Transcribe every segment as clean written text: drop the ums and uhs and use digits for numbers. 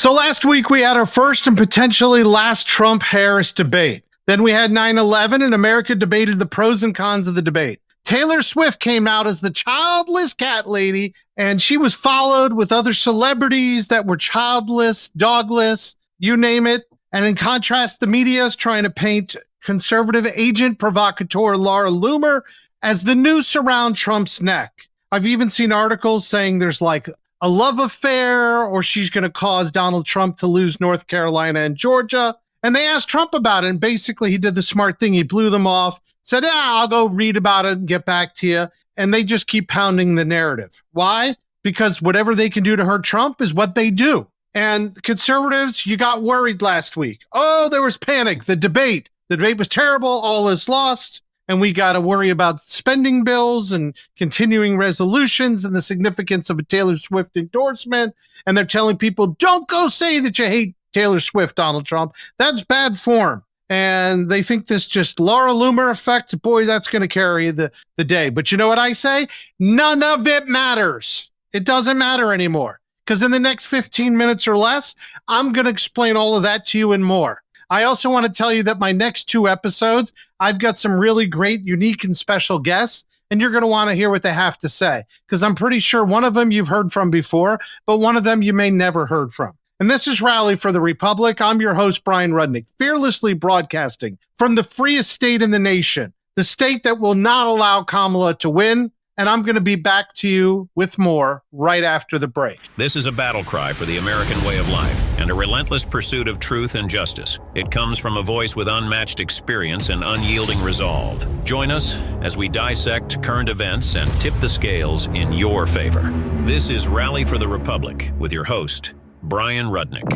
So last week we had our first and potentially last Trump-Harris debate. Then we had 9/11 and America debated the pros and cons of the debate. Taylor Swift came out as the childless cat lady, and she was followed with other celebrities that were childless, dogless, you name it. And in contrast, the media is trying to paint conservative agent provocateur Laura Loomer as the noose around Trump's neck. I've even seen articles saying there's like a love affair, or she's going to cause Donald Trump to lose North Carolina and Georgia. And they asked Trump about it, and basically he did the smart thing. He blew them off, said, I'll go read about it and get back to you. And they just keep pounding the narrative. Why? Because whatever they can do to hurt Trump is what they do. And conservatives, you got worried last week. Oh, there was panic. The debate was terrible. All is lost. And we got to worry about spending bills and continuing resolutions and the significance of a Taylor Swift endorsement. And they're telling people, don't go say that you hate Taylor Swift, Donald Trump. That's bad form. And they think this just Laura Loomer effect, boy, that's going to carry the day. But you know what I say? None of it matters. It doesn't matter anymore. Because in the next 15 minutes or less, I'm going to explain all of that to you and more. I also want to tell you that my next 2 episodes, I've got some really great, unique, and special guests, and you're going to want to hear what they have to say, because I'm pretty sure one of them you've heard from before, but one of them you may never heard from. And this is Rally for the Republic. I'm your host, Bryan Rudnick, fearlessly broadcasting from the freest state in the nation, the state that will not allow Kamala to win. And I'm going to be back to you with more right after the break. This is a battle cry for the American way of life and a relentless pursuit of truth and justice. It comes from a voice with unmatched experience and unyielding resolve. Join us as we dissect current events and tip the scales in your favor. This is Rally for the Republic with your host, Bryan Rudnick.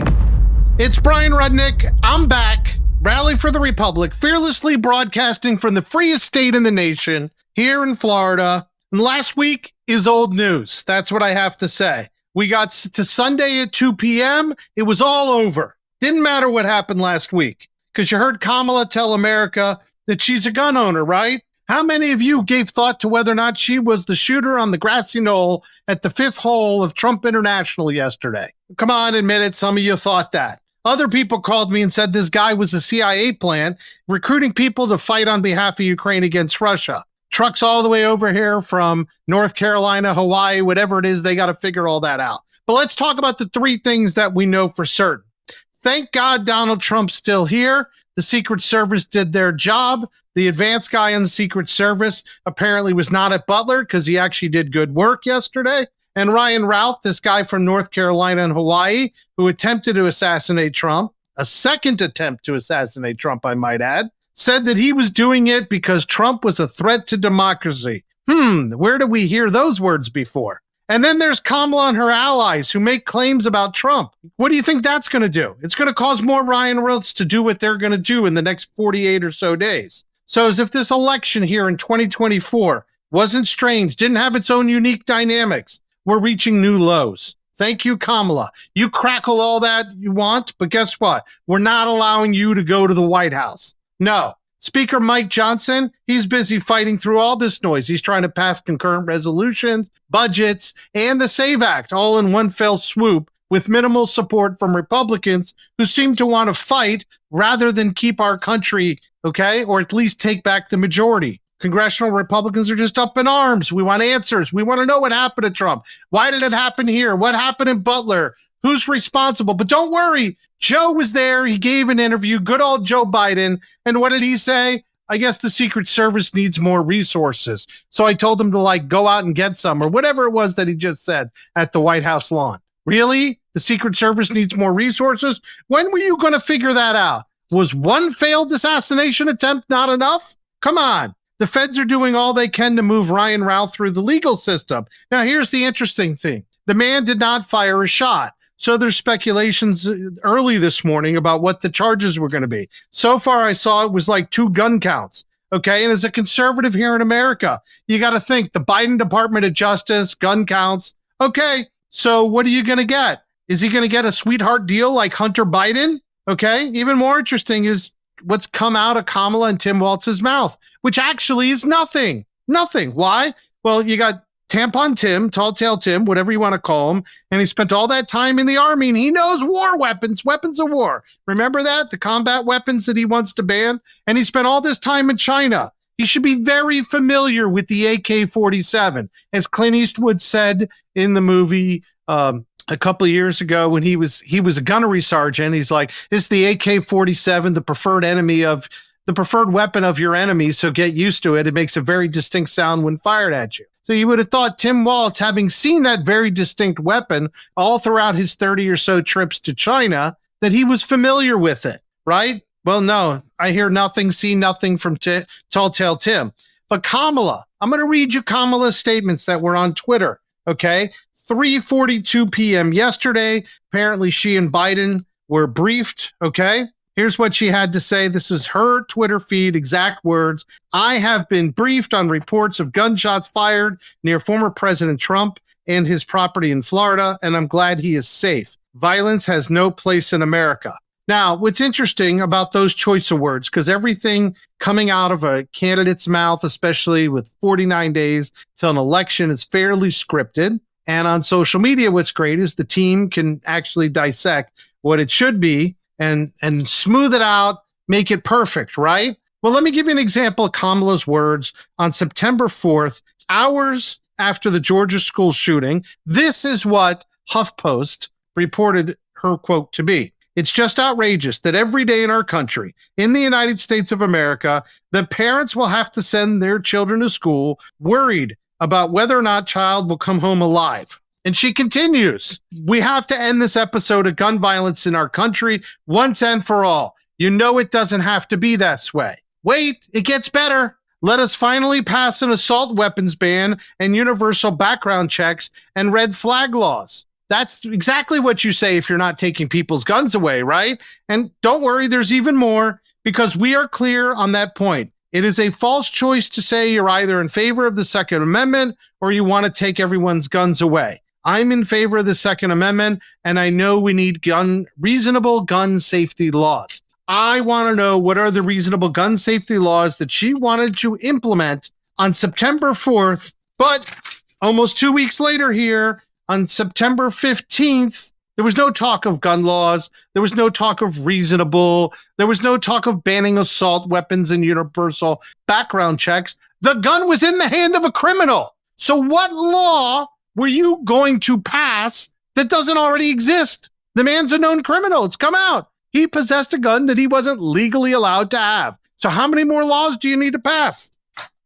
It's Bryan Rudnick. I'm back. Rally for the Republic, fearlessly broadcasting from the freest state in the nation, here in Florida. And last week is old news. That's what I have to say. We got to Sunday at 2 p.m. It was all over. Didn't matter what happened last week, because you heard Kamala tell America that she's a gun owner, right? How many of you gave thought to whether or not she was the shooter on the grassy knoll at the 5th hole of Trump International yesterday? Come on, admit it. Some of you thought that. Other people called me and said this guy was a CIA plant recruiting people to fight on behalf of Ukraine against Russia. Trucks all the way over here from North Carolina, Hawaii, whatever it is, they got to figure all that out. But let's talk about the 3 things that we know for certain. Thank God Donald Trump's still here. The Secret Service did their job. The advanced guy in the Secret Service apparently was not at Butler because he actually did good work yesterday. And Ryan Routh, this guy from North Carolina and Hawaii, who attempted to assassinate Trump, a second attempt to assassinate Trump, I might add, said that he was doing it because Trump was a threat to democracy. Where did we hear those words before? And then there's Kamala and her allies who make claims about Trump. What do you think that's going to do? It's going to cause more Ryan Ruths to do what they're going to do in the next 48 or so days. So as if this election here in 2024 wasn't strange, didn't have its own unique dynamics, we're reaching new lows. Thank you, Kamala. You crackle all that you want, but guess what? We're not allowing you to go to the White House. No. Speaker Mike Johnson, he's busy fighting through all this noise. He's trying to pass concurrent resolutions, budgets, and the SAVE Act all in one fell swoop with minimal support from Republicans who seem to want to fight rather than keep our country, okay, or at least take back the majority. Congressional Republicans are just up in arms. We want answers. We want to know what happened to Trump. Why did it happen here? What happened in Butler? Who's responsible? But don't worry. Joe was there. He gave an interview. Good old Joe Biden. And what did he say? I guess the Secret Service needs more resources. So I told him to go out and get some, or whatever it was that he just said at the White House lawn. Really? The Secret Service needs more resources? When were you going to figure that out? Was one failed assassination attempt not enough? Come on. The feds are doing all they can to move Ryan Routh through the legal system. Now, here's the interesting thing. The man did not fire a shot. So there's speculations early this morning about what the charges were going to be. So far, I saw it was like 2 gun counts. Okay. And as a conservative here in America, you got to think the Biden Department of Justice, gun counts. Okay. So what are you going to get? Is he going to get a sweetheart deal like Hunter Biden? Okay. Even more interesting is what's come out of Kamala and Tim Walz's mouth, which actually is nothing. Nothing. Why? Well, you got Tampon Tim, Tall Tale Tim, whatever you want to call him, and he spent all that time in the army, and he knows war weapons, weapons of war. Remember that? The combat weapons that he wants to ban? And he spent all this time in China. He should be very familiar with the AK-47. As Clint Eastwood said in the movie a couple of years ago when he was a gunnery sergeant, he's like, this is the AK-47, the preferred weapon of your enemy, so get used to it. It makes a very distinct sound when fired at you. So you would have thought Tim Waltz, having seen that very distinct weapon all throughout his 30 or so trips to China, that he was familiar with it, right? Well, no, I hear nothing, see nothing from Tall Tale Tim. But Kamala, I'm going to read you Kamala's statements that were on Twitter, okay? 3:42 p.m. yesterday. Apparently she and Biden were briefed, okay? Here's what she had to say. This is her Twitter feed, exact words. I have been briefed on reports of gunshots fired near former President Trump and his property in Florida, and I'm glad he is safe. Violence has no place in America. Now, what's interesting about those choice of words, because everything coming out of a candidate's mouth, especially with 49 days till an election, is fairly scripted. And on social media, what's great is the team can actually dissect what it should be and smooth it out, make it perfect, right? Well, let me give you an example of Kamala's words on September 4th, hours after the Georgia school shooting. This is what HuffPost reported her quote to be. It's just outrageous that every day in our country, in the United States of America, that parents will have to send their children to school worried about whether or not child will come home alive. And she continues, we have to end this episode of gun violence in our country once and for all. You know it doesn't have to be this way. Wait, it gets better. Let us finally pass an assault weapons ban and universal background checks and red flag laws. That's exactly what you say if you're not taking people's guns away, right? And don't worry, there's even more, because we are clear on that point. It is a false choice to say you're either in favor of the Second Amendment or you want to take everyone's guns away. I'm in favor of the Second Amendment, and I know we need reasonable gun safety laws. I want to know what are the reasonable gun safety laws that she wanted to implement on September 4th, but almost 2 weeks later here, on September 15th, there was no talk of gun laws. There was no talk of reasonable. There was no talk of banning assault weapons and universal background checks. The gun was in the hand of a criminal. So what law were you going to pass that doesn't already exist? The man's a known criminal. It's come out. He possessed a gun that he wasn't legally allowed to have. So how many more laws do you need to pass?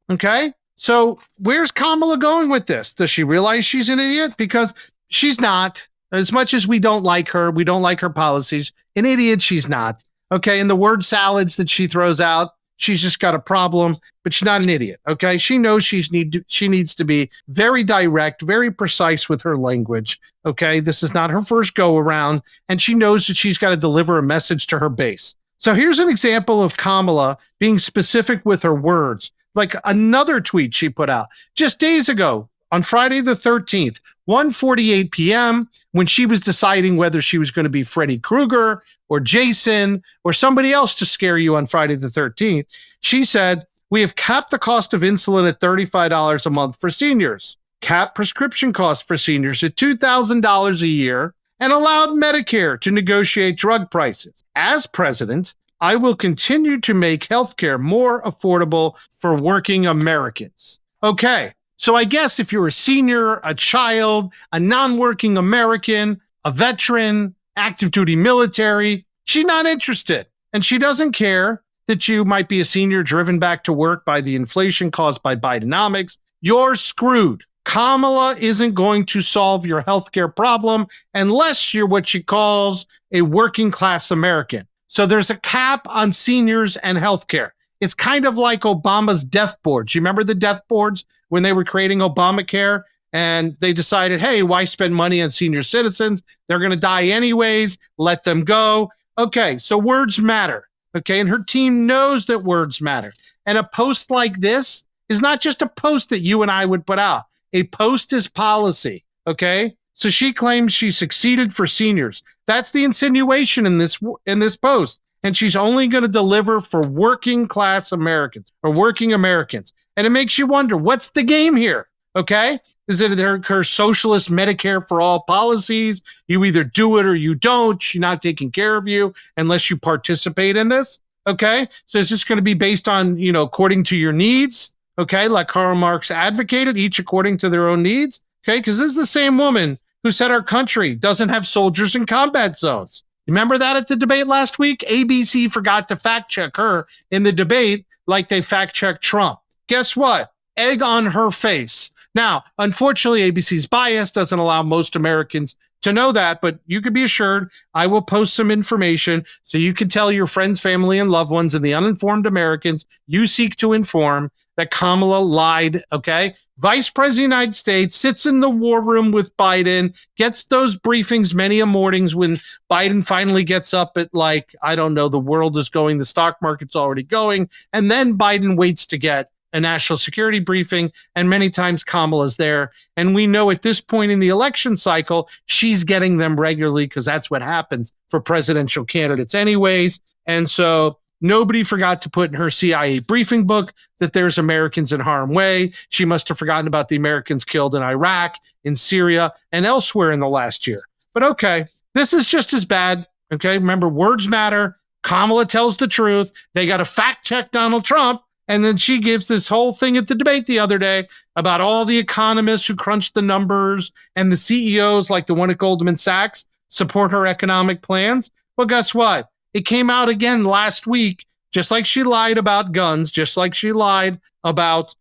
Okay? So where's Kamala going with this? Does she realize she's an idiot? Because she's not. As much as we don't like her policies, an idiot she's not. Okay? And the word salads that she throws out, she's just got a problem, but she's not an idiot, okay? She knows she needs to be very direct, very precise with her language, okay? This is not her first go-around, and she knows that she's got to deliver a message to her base. So here's an example of Kamala being specific with her words, like another tweet she put out just days ago on Friday the 13th, 1:48 p.m., when she was deciding whether she was going to be Freddy Krueger or Jason or somebody else to scare you on Friday the 13th. She said, we have capped the cost of insulin at $35 a month for seniors, capped prescription costs for seniors at $2,000 a year, and allowed Medicare to negotiate drug prices. As president, I will continue to make healthcare more affordable for working Americans. Okay. So I guess if you're a senior, a child, a non-working American, a veteran, active duty military, she's not interested. And she doesn't care that you might be a senior driven back to work by the inflation caused by Bidenomics. You're screwed. Kamala isn't going to solve your healthcare problem unless you're what she calls a working class American. So there's a cap on seniors and healthcare. It's kind of like Obama's death boards. You remember the death boards when they were creating Obamacare and they decided, hey, why spend money on senior citizens? They're going to die anyways. Let them go. Okay, so words matter. Okay, and her team knows that words matter. And a post like this is not just a post that you and I would put out. A post is policy. Okay, so she claims she succeeded for seniors. That's the insinuation in this post. And she's only going to deliver for working class Americans or working Americans. And it makes you wonder, what's the game here? Okay? Is it her socialist Medicare for all policies? You either do it or you don't. She's not taking care of you unless you participate in this. Okay. So it's just going to be based on, according to your needs. Okay. Like Karl Marx advocated, each according to their own needs. Okay. Because this is the same woman who said our country doesn't have soldiers in combat zones. Remember that at the debate last week? ABC forgot to fact check her in the debate like they fact checked Trump. Guess what? Egg on her face. Now, unfortunately, ABC's bias doesn't allow most Americans to know that, but you can be assured I will post some information so you can tell your friends, family, and loved ones and the uninformed Americans you seek to inform that Kamala lied, okay? Vice President of the United States sits in the war room with Biden, gets those briefings many a mornings when Biden finally gets up at the world is going, the stock market's already going, and then Biden waits to get a national security briefing, and many times Kamala's there. And we know at this point in the election cycle, she's getting them regularly because that's what happens for presidential candidates anyways. And so nobody forgot to put in her CIA briefing book that there's Americans in harm's way. She must have forgotten about the Americans killed in Iraq, in Syria, and elsewhere in the last year. But okay, this is just as bad. Okay, remember, words matter. Kamala tells the truth. They got to fact check Donald Trump. And then she gives this whole thing at the debate the other day about all the economists who crunched the numbers and the CEOs like the one at Goldman Sachs support her economic plans. Well, guess what? It came out again last week, just like she lied about guns, just like she lied about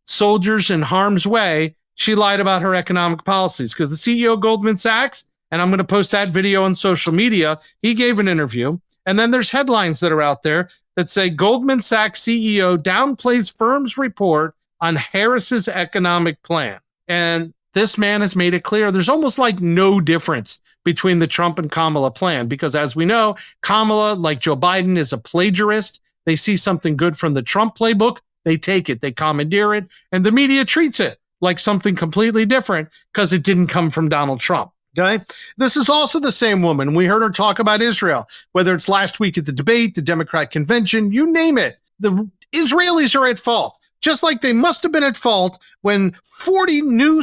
soldiers in harm's way. She lied about her economic policies because the CEO of Goldman Sachs, and I'm going to post that video on social media, he gave an interview. And then there's headlines that are out there that say Goldman Sachs CEO downplays firm's report on Harris's economic plan. And this man has made it clear there's almost like no difference between the Trump and Kamala plan, because as we know, Kamala, like Joe Biden, is a plagiarist. They see something good from the Trump playbook, they take it, they commandeer it, and the media treats it like something completely different because it didn't come from Donald Trump. Okay. This is also the same woman. We heard her talk about Israel, whether it's last week at the debate, the Democrat convention, you name it. The Israelis are at fault, just like they must have been at fault when 40 new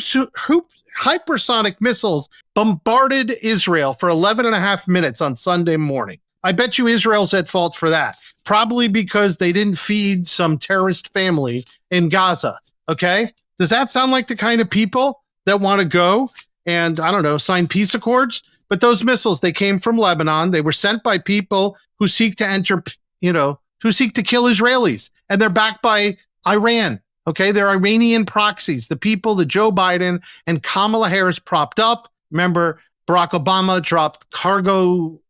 hypersonic missiles bombarded Israel for 11 and a half minutes on Sunday morning. I bet you Israel's at fault for that, probably because they didn't feed some terrorist family in Gaza. Okay. Does that sound like the kind of people that want to go and, sign peace accords? But those missiles, they came from Lebanon. They were sent by people who seek to enter, who seek to kill Israelis. And they're backed by Iran. Okay, they're Iranian proxies, the people that Joe Biden and Kamala Harris propped up. Remember, Barack Obama dropped cargo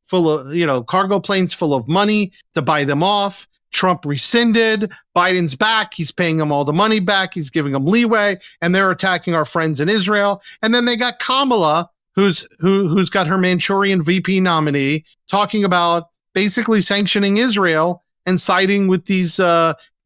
planes full of money to buy them off. Trump rescinded. Biden's back. He's paying them all the money back. He's giving them leeway, and they're attacking our friends in Israel. And then they got Kamala, who's got her Manchurian VP nominee, talking about basically sanctioning Israel and siding with these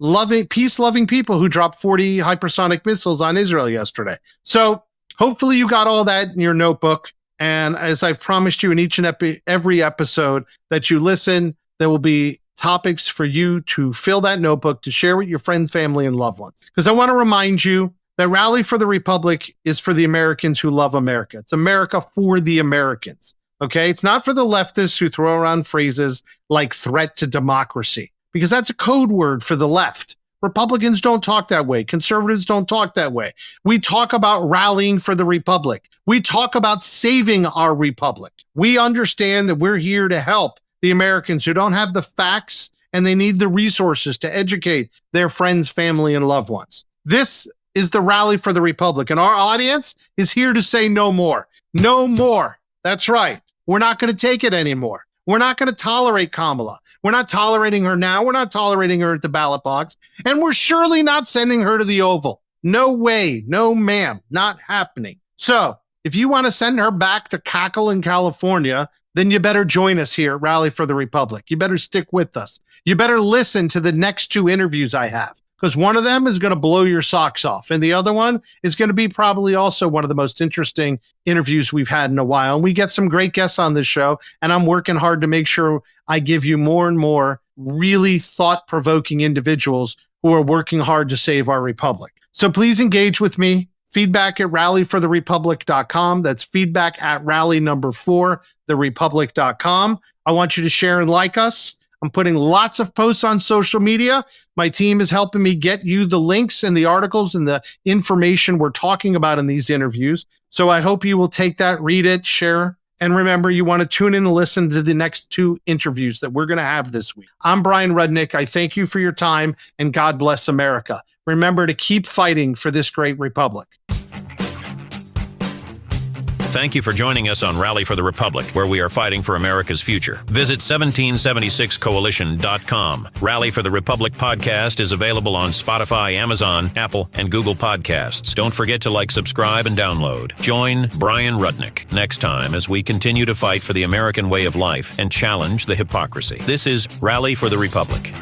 peace-loving people who dropped 40 hypersonic missiles on Israel yesterday. So hopefully you got all that in your notebook. And as I've promised you in each and every episode that you listen, there will be topics for you to fill that notebook to share with your friends, family, and loved ones. Because I want to remind you that Rally for the Republic is for the Americans who love America. It's America for the Americans. Okay? It's not for the leftists who throw around phrases like threat to democracy, because that's a code word for the left. Republicans don't talk that way. Conservatives don't talk that way. We talk about rallying for the Republic. We talk about saving our Republic. We understand that we're here to help the Americans who don't have the facts and they need the resources to educate their friends, family, and loved ones. This is the Rally for the Republic, and our audience is here to say no more. No more. That's right. We're not going to take it anymore. We're not going to tolerate Kamala. We're not tolerating her now. We're not tolerating her at the ballot box. And we're surely not sending her to the Oval. No way. No, ma'am. Not happening. So if you want to send her back to cackle in California, then you better join us here at Rally for the Republic. You better stick with us. You better listen to the next two interviews I have, because one of them is going to blow your socks off. And the other one is going to be probably also one of the most interesting interviews we've had in a while. And we get some great guests on this show, and I'm working hard to make sure I give you more and more really thought-provoking individuals who are working hard to save our republic. So please engage with me. feedback at rallyfortherepublic.com. That's feedback at rally number 4, therepublic.com. I want you to share and like us. I'm putting lots of posts on social media. My team is helping me get you the links and the articles and the information we're talking about in these interviews. So I hope you will take that, read it, share. And remember, you want to tune in and listen to the next 2 interviews that we're going to have this week. I'm Bryan Rudnick. I thank you for your time, and God bless America. Remember to keep fighting for this great republic. Thank you for joining us on Rally for the Republic, where we are fighting for America's future. Visit 1776coalition.com. Rally for the Republic podcast is available on Spotify, Amazon, Apple, and Google Podcasts. Don't forget to like, subscribe, and download. Join Bryan Rudnick next time as we continue to fight for the American way of life and challenge the hypocrisy. This is Rally for the Republic.